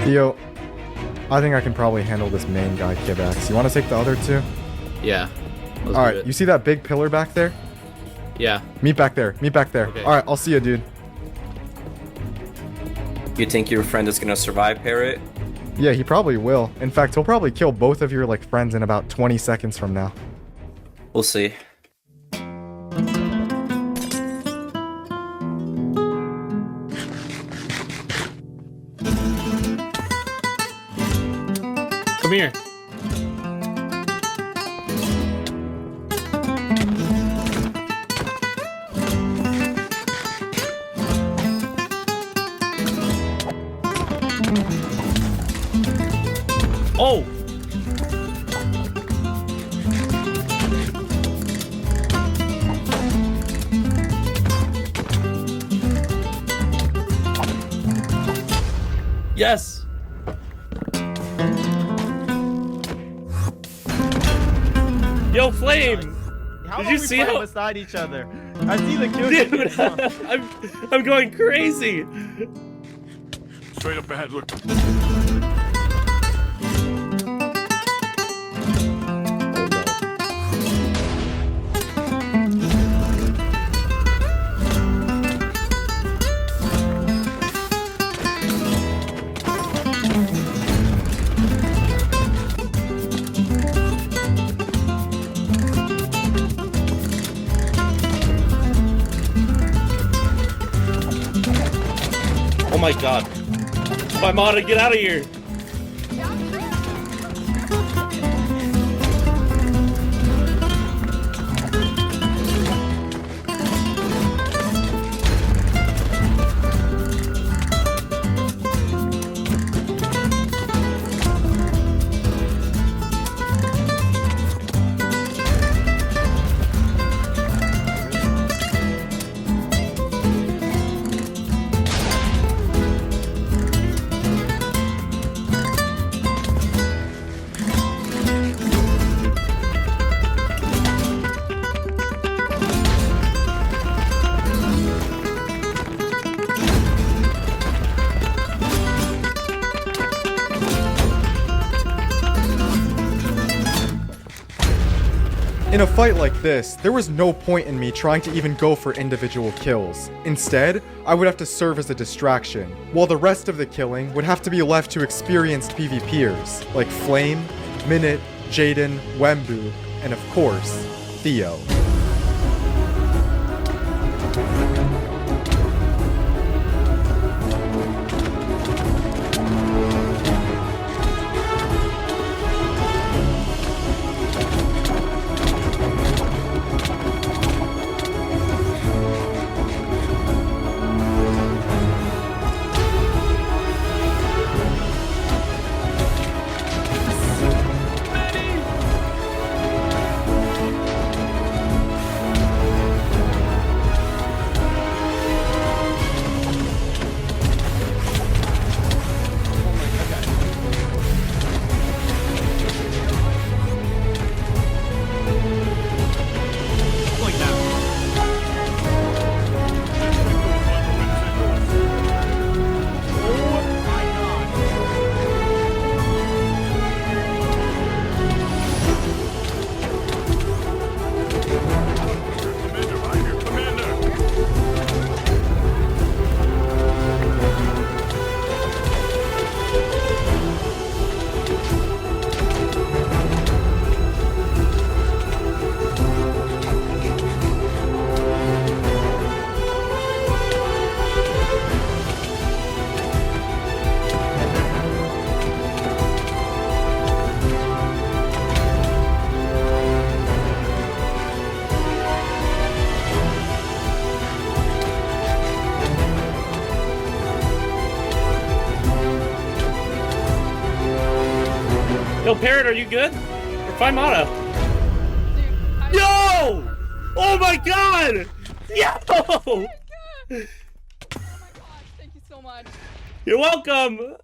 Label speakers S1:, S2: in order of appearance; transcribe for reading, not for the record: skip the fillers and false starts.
S1: Theo, I think I can probably handle this main guy, Kibax. You want to take the other two?
S2: Yeah.
S1: Alright, you see that big pillar back there?
S2: Yeah.
S1: Meet back there. Meet back there.
S2: Okay.
S1: Alright, I'll see you, dude.
S3: You think your friend is gonna survive, Parrot?
S1: Yeah, he probably will. In fact, he'll probably kill both of your, like, friends in about 20 seconds from now.
S3: We'll see.
S2: Come here. Oh! Yes! Yo, Flame!
S4: How
S2: Did you see how
S4: beside each other? I see the kill.
S2: Dude, I'm going crazy!
S5: Straight up ahead, look.
S2: Oh my god. My Mata, get out of here!
S1: In a fight like this, there was no point in me trying to even go for individual kills. Instead, I would have to serve as a distraction, while the rest of the killing would have to be left to experienced PvPers, like Flame, Minute, Jaden, Wembu, and of course, Theo.
S2: Yo, Parrot, are you good? Or Fine Mata?
S6: Dude,
S2: Yo! Oh my god! Yo!
S6: oh my gosh, thank you so much.
S2: You're welcome!